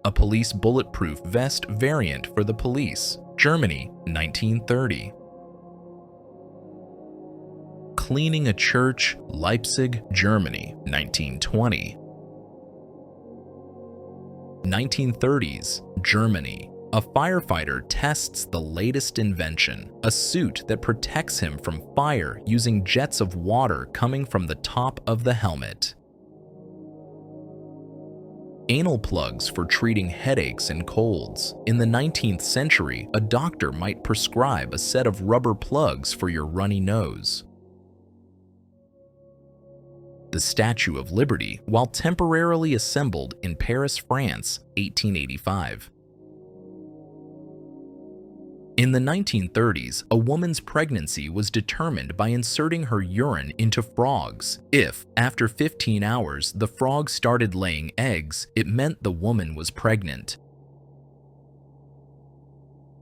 a police bulletproof vest variant for the police, Germany, 1930. Cleaning a church, Leipzig, Germany, 1920. 1930s, Germany. A firefighter tests the latest invention, a suit that protects him from fire using jets of water coming from the top of the helmet. Anal plugs for treating headaches and colds. In the 19th century, a doctor might prescribe a set of rubber plugs for your runny nose. The Statue of Liberty, while temporarily assembled in Paris, France, 1885. In the 1930s, a woman's pregnancy was determined by inserting her urine into frogs. If, after 15 hours, the frog started laying eggs, it meant the woman was pregnant.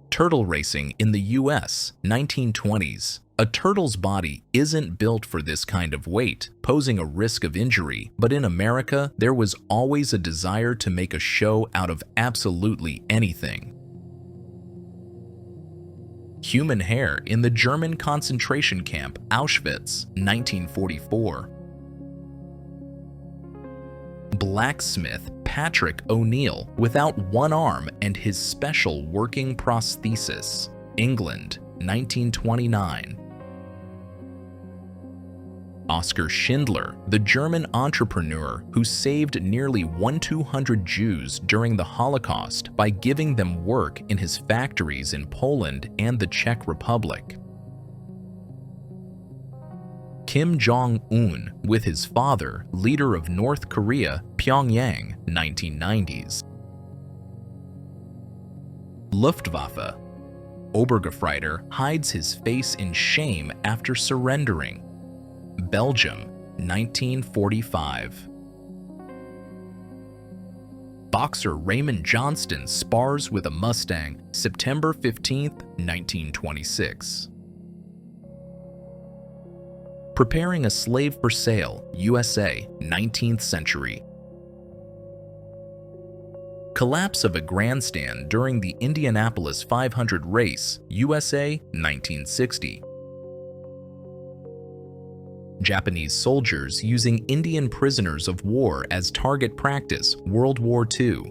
Turtle racing in the US, 1920s. A turtle's body isn't built for this kind of weight, posing a risk of injury, but in America, there was always a desire to make a show out of absolutely anything. Human hair in the German concentration camp Auschwitz, 1944. Blacksmith Patrick O'Neill without one arm and his special working prosthesis, England, 1929. Oskar Schindler, the German entrepreneur who saved nearly 1,200 Jews during the Holocaust by giving them work in his factories in Poland and the Czech Republic. Kim Jong-un with his father, leader of North Korea, Pyongyang, 1990s. Luftwaffe. Obergefreiter hides his face in shame after surrendering. Belgium, 1945. Boxer Raymond Johnston spars with a Mustang, September 15, 1926. Preparing a slave for sale, USA, 19th century. Collapse of a grandstand during the Indianapolis 500 race, USA, 1960. Japanese soldiers using Indian prisoners of war as target practice, World War II.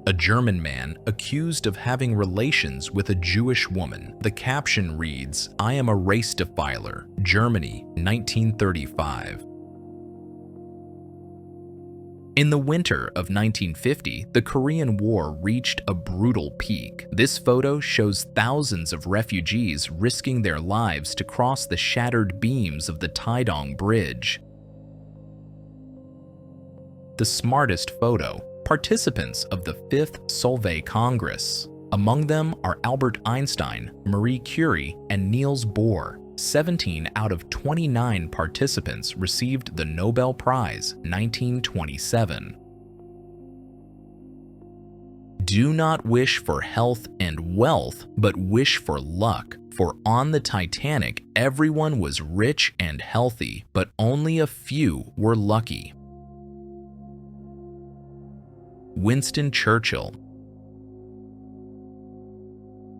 A German man accused of having relations with a Jewish woman. The caption reads, "I am a race defiler, Germany, 1935. In the winter of 1950, the Korean War reached a brutal peak. This photo shows thousands of refugees risking their lives to cross the shattered beams of the Taedong Bridge. The smartest photo, participants of the 5th Solvay Congress. Among them are Albert Einstein, Marie Curie, and Niels Bohr. 17 out of 29 participants received the Nobel Prize, 1927. Do not wish for health and wealth, but wish for luck. For on the Titanic, everyone was rich and healthy, but only a few were lucky. Winston Churchill.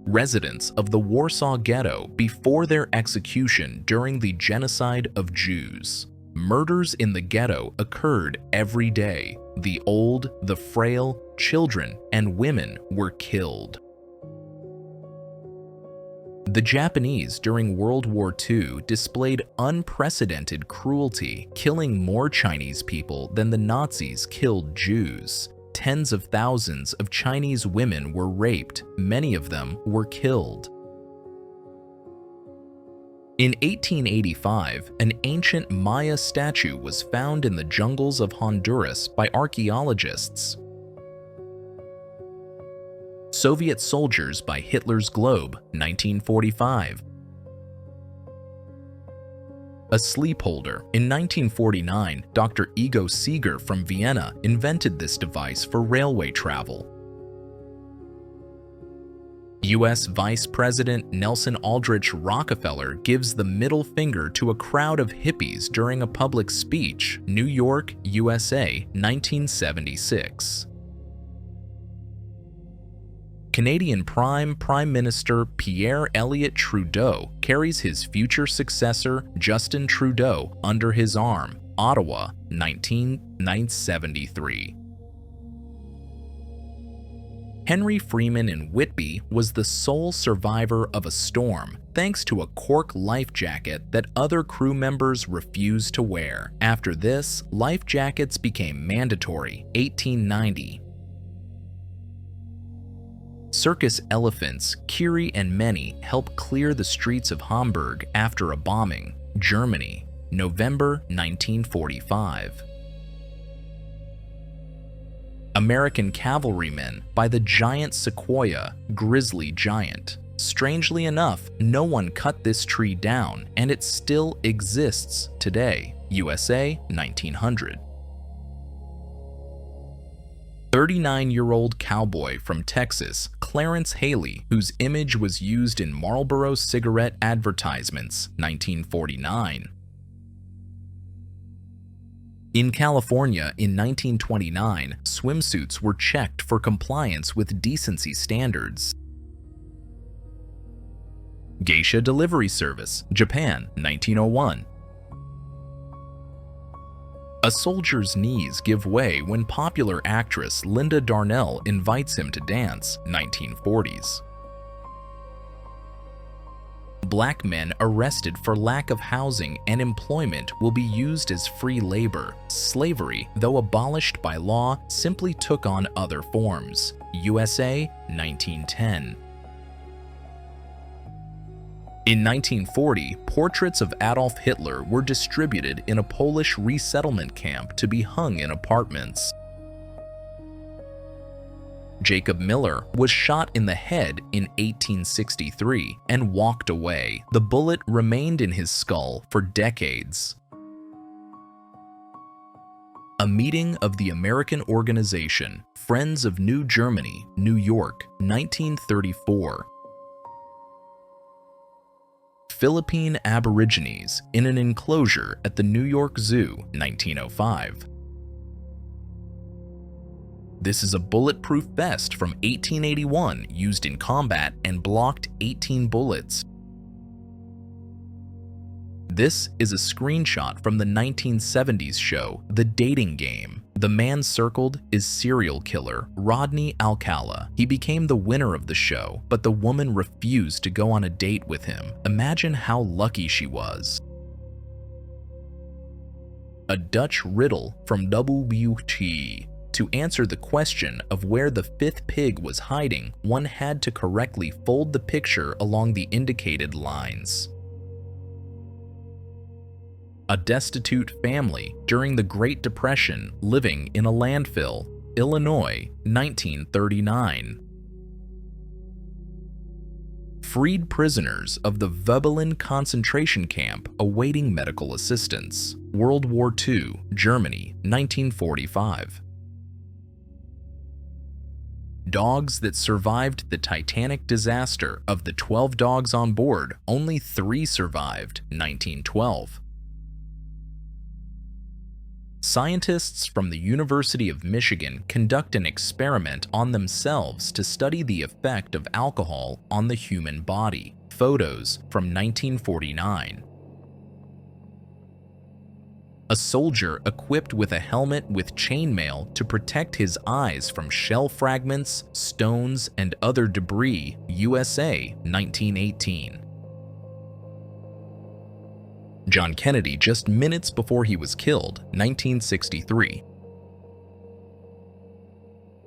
Residents of the Warsaw Ghetto before their execution during the genocide of Jews. Murders in the ghetto occurred every day. The old, the frail, children, and women were killed. The Japanese during World War II displayed unprecedented cruelty, killing more Chinese people than the Nazis killed Jews. Tens of thousands of Chinese women were raped, many of them were killed. In 1885, an ancient Maya statue was found in the jungles of Honduras by archaeologists. Soviet soldiers by Hitler's globe, 1945. A sleep holder. In 1949, Dr. Ego Seeger from Vienna invented this device for railway travel. U.S. Vice President Nelson Aldrich Rockefeller gives the middle finger to a crowd of hippies during a public speech, New York, USA, 1976. Canadian Prime Minister Pierre Elliott Trudeau carries his future successor, Justin Trudeau, under his arm, Ottawa, 1973. Henry Freeman in Whitby was the sole survivor of a storm thanks to a cork life jacket that other crew members refused to wear. After this, life jackets became mandatory, 1890. Circus elephants Kiri and Many help clear the streets of Hamburg after a bombing, Germany, November 1945. American cavalrymen by the giant sequoia, grizzly giant. Strangely enough, no one cut this tree down, and it still exists today. USA, 1900. 39-year-old cowboy from Texas, Clarence Haley, whose image was used in Marlboro cigarette advertisements, 1949. In California in 1929, swimsuits were checked for compliance with decency standards. Geisha Delivery Service, Japan, 1901. A soldier's knees give way when popular actress Linda Darnell invites him to dance, 1940s. Black men arrested for lack of housing and employment will be used as free labor. Slavery, though abolished by law, simply took on other forms. USA, 1910. In 1940, portraits of Adolf Hitler were distributed in a Polish resettlement camp to be hung in apartments. Jacob Miller was shot in the head in 1863 and walked away. The bullet remained in his skull for decades. A meeting of the American organization Friends of New Germany, New York, 1934. Philippine Aborigines in an enclosure at the New York Zoo, 1905. This is a bulletproof vest from 1881 used in combat and blocked 18 bullets. This is a screenshot from the 1970s show, The Dating Game. The man circled is serial killer Rodney Alcala. He became the winner of the show, but the woman refused to go on a date with him. Imagine how lucky she was. A Dutch riddle from WT. To answer the question of where the fifth pig was hiding, one had to correctly fold the picture along the indicated lines. A destitute family during the Great Depression living in a landfill, Illinois, 1939. Freed prisoners of the Veblen concentration camp awaiting medical assistance, World War II, Germany, 1945. Dogs that survived the Titanic disaster. Of the 12 dogs on board, only 3 survived, 1912. Scientists from the University of Michigan conduct an experiment on themselves to study the effect of alcohol on the human body. Photos from 1949. A soldier equipped with a helmet with chainmail to protect his eyes from shell fragments, stones, and other debris, USA, 1918. John Kennedy just minutes before he was killed, 1963.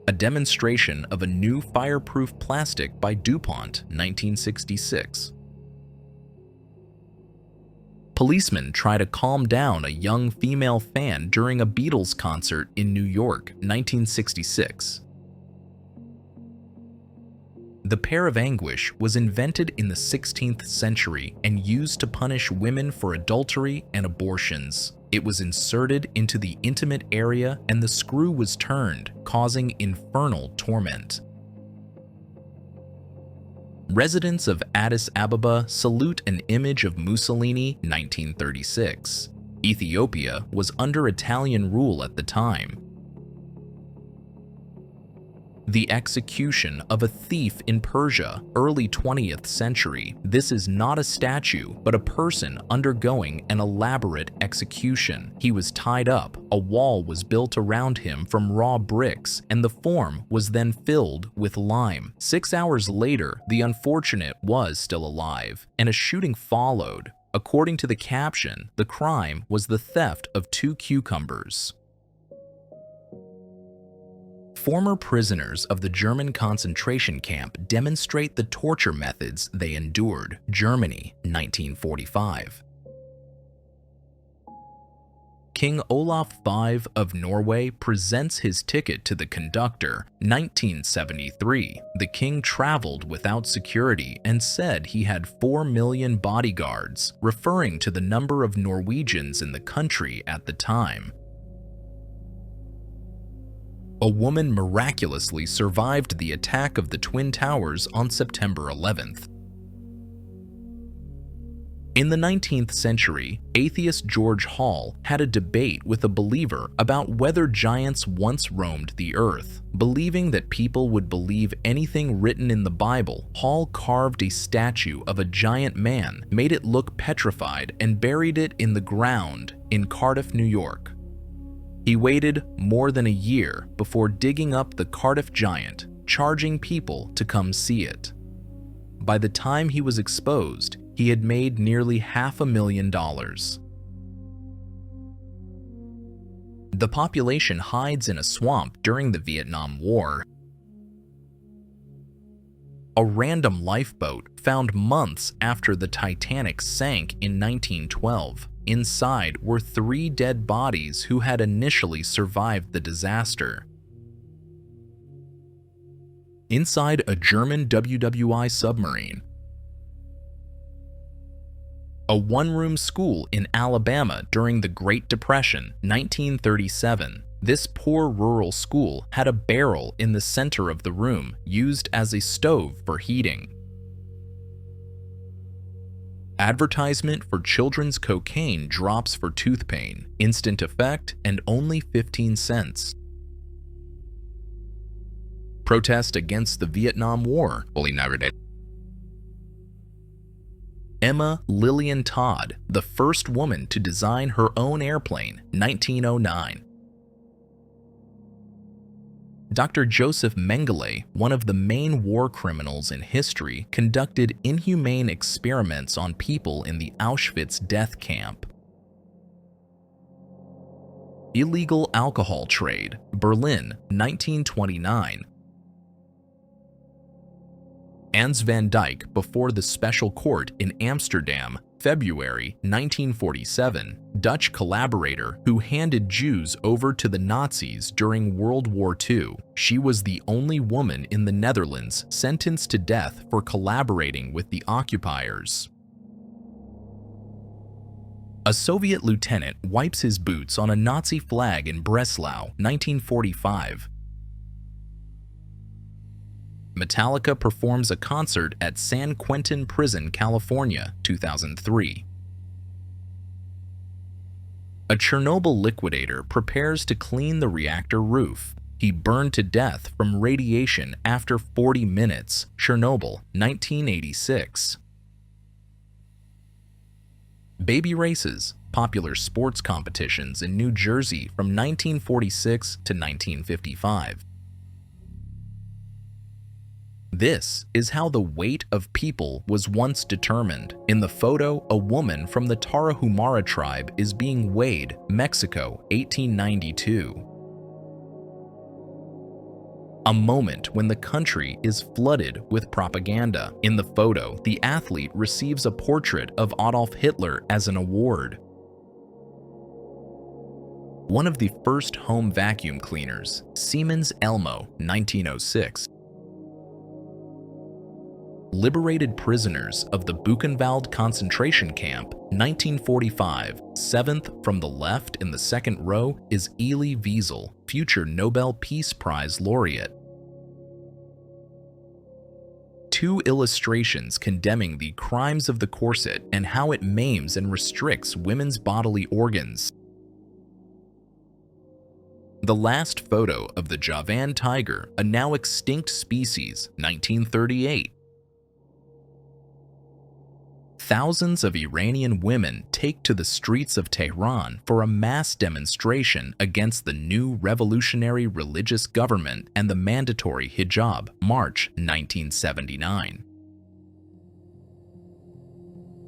A demonstration of a new fireproof plastic by DuPont, 1966. Policemen try to calm down a young female fan during a Beatles concert in New York, 1966. The pear of anguish was invented in the 16th century and used to punish women for adultery and abortions. It was inserted into the intimate area and the screw was turned, causing infernal torment. Residents of Addis Ababa salute an image of Mussolini, 1936. Ethiopia was under Italian rule at the time. The execution of a thief in Persia, early 20th century. This is not a statue, but a person undergoing an elaborate execution. He was tied up, a wall was built around him from raw bricks, and the form was then filled with lime. 6 hours later, the unfortunate was still alive, and a shooting followed. According to the caption, the crime was the theft of 2 cucumbers. Former prisoners of the German concentration camp demonstrate the torture methods they endured. Germany, 1945. King Olaf V of Norway presents his ticket to the conductor. 1973. The king traveled without security and said he had 4 million bodyguards, referring to the number of Norwegians in the country at the time. A woman miraculously survived the attack of the Twin Towers on September 11th. In the 19th century, atheist George Hall had a debate with a believer about whether giants once roamed the earth. Believing that people would believe anything written in the Bible, Hall carved a statue of a giant man, made it look petrified, and buried it in the ground in Cardiff, New York. He waited more than a year before digging up the Cardiff giant, charging people to come see it. By the time he was exposed, he had made nearly $500,000. The population hides in a swamp during the Vietnam War. A random lifeboat found months after the Titanic sank in 1912. Inside were 3 dead bodies who had initially survived the disaster. Inside a German WWI submarine. A one-room school in Alabama during the Great Depression, 1937. This poor rural school had a barrel in the center of the room used as a stove for heating. Advertisement for children's cocaine drops for tooth pain, instant effect, and only 15 cents. Protest against the Vietnam War. Fully never did. Emma Lillian Todd, the first woman to design her own airplane, 1909. Dr. Joseph Mengele, one of the main war criminals in history, conducted inhumane experiments on people in the Auschwitz death camp. Illegal alcohol trade, Berlin, 1929. Hans van Dyck before the special court in Amsterdam, February 1947, Dutch collaborator who handed Jews over to the Nazis during World War II. She was the only woman in the Netherlands sentenced to death for collaborating with the occupiers. A Soviet lieutenant wipes his boots on a Nazi flag in Breslau, 1945. Metallica performs a concert at San Quentin Prison, California, 2003. A Chernobyl liquidator prepares to clean the reactor roof. He burned to death from radiation after 40 minutes. Chernobyl, 1986. Baby races, popular sports competitions in New Jersey from 1946 to 1955. This is how the weight of people was once determined. In the photo, a woman from the Tarahumara tribe is being weighed, Mexico, 1892. A moment when the country is flooded with propaganda. In the photo, the athlete receives a portrait of Adolf Hitler as an award. One of the first home vacuum cleaners, Siemens Elmo, 1906. Liberated prisoners of the Buchenwald concentration camp, 1945. Seventh from the left in the second row is Elie Wiesel, future Nobel Peace Prize laureate. 2 illustrations condemning the crimes of the corset and how it maims and restricts women's bodily organs. The last photo of the Javan tiger, a now extinct species, 1938. Thousands of Iranian women take to the streets of Tehran for a mass demonstration against the new revolutionary religious government and the mandatory hijab, March 1979.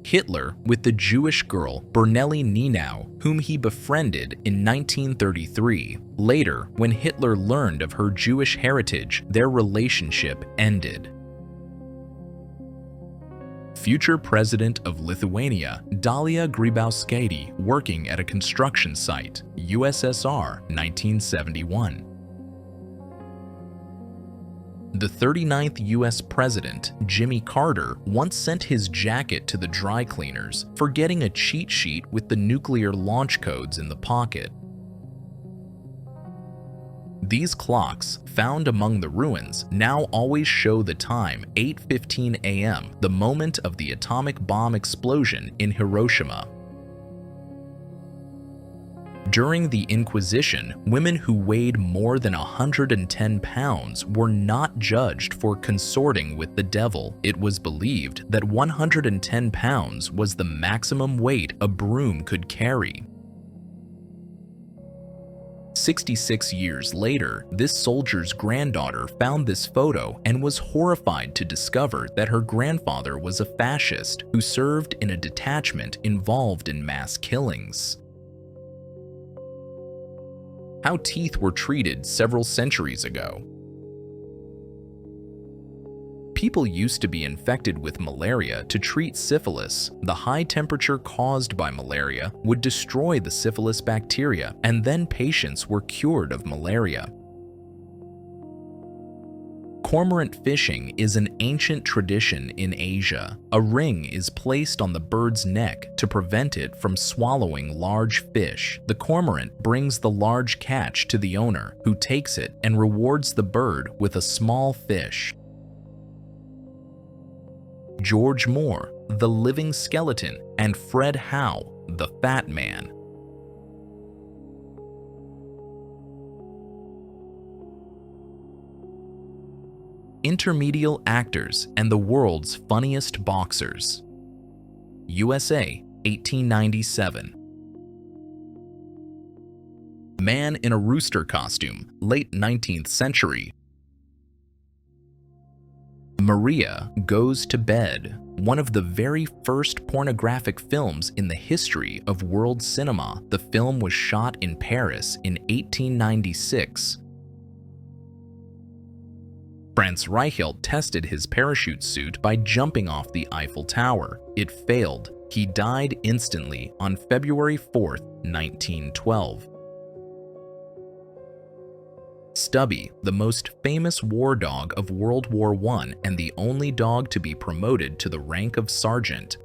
Hitler with the Jewish girl Bernelli Nienau, whom he befriended in 1933. Later, when Hitler learned of her Jewish heritage, their relationship ended. Future President of Lithuania, Dalia Grybauskaitė, working at a construction site, USSR, 1971. The 39th U.S. President, Jimmy Carter, once sent his jacket to the dry cleaners, forgetting a cheat sheet with the nuclear launch codes in the pocket. These clocks, found among the ruins, now always show the time 8:15 a.m., the moment of the atomic bomb explosion in Hiroshima. During the Inquisition, women who weighed more than 110 pounds were not judged for consorting with the devil. It was believed that 110 pounds was the maximum weight a broom could carry. 66 years later, this soldier's granddaughter found this photo and was horrified to discover that her grandfather was a fascist who served in a detachment involved in mass killings. How teeth were treated several centuries ago. People used to be infected with malaria to treat syphilis. The high temperature caused by malaria would destroy the syphilis bacteria, and then patients were cured of malaria. Cormorant fishing is an ancient tradition in Asia. A ring is placed on the bird's neck to prevent it from swallowing large fish. The cormorant brings the large catch to the owner, who takes it and rewards the bird with a small fish. George Moore, the living skeleton, and Fred Howe, the fat man. Intermediate actors and the world's funniest boxers. USA, 1897. Man in a rooster costume, late 19th century. Maria Goes to Bed, one of the very first pornographic films in the history of world cinema. The film was shot in Paris in 1896. Franz Reichelt tested his parachute suit by jumping off the Eiffel Tower. It failed. He died instantly on February 4, 1912. Stubby, the most famous war dog of World War I and the only dog to be promoted to the rank of sergeant.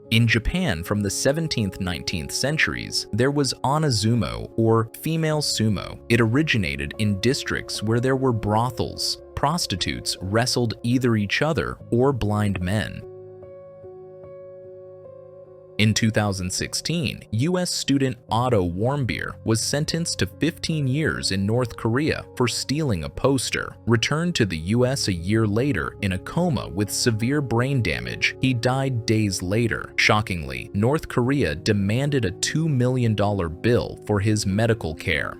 In Japan from the 17th–19th centuries, there was anazumo, or female sumo. It originated in districts where there were brothels. Prostitutes wrestled either each other or blind men. In 2016, U.S. student Otto Warmbier was sentenced to 15 years in North Korea for stealing a poster. Returned to the U.S. a year later in a coma with severe brain damage, he died days later. Shockingly, North Korea demanded a $2 million bill for his medical care.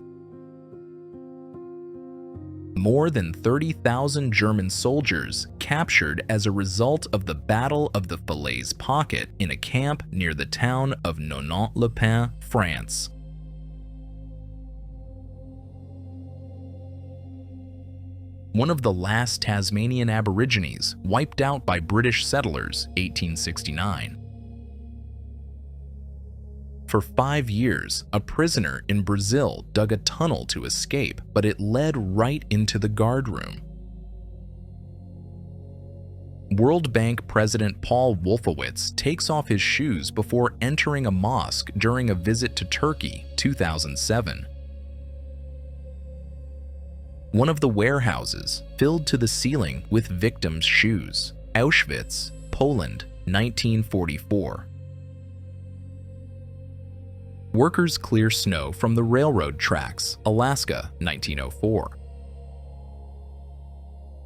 More than 30,000 German soldiers captured as a result of the Battle of the Falaise Pocket in a camp near the town of Nonant-le-Pin, France. One of the last Tasmanian Aborigines wiped out by British settlers, 1869. For 5 years, a prisoner in Brazil dug a tunnel to escape, but it led right into the guardroom. World Bank President Paul Wolfowitz takes off his shoes before entering a mosque during a visit to Turkey, 2007. One of the warehouses filled to the ceiling with victims' shoes. Auschwitz, Poland, 1944. Workers clear snow from the railroad tracks, Alaska, 1904.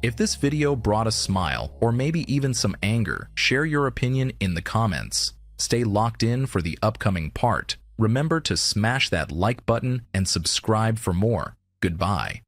If this video brought a smile or maybe even some anger, share your opinion in the comments. Stay locked in for the upcoming part. Remember to smash that like button and subscribe for more. Goodbye.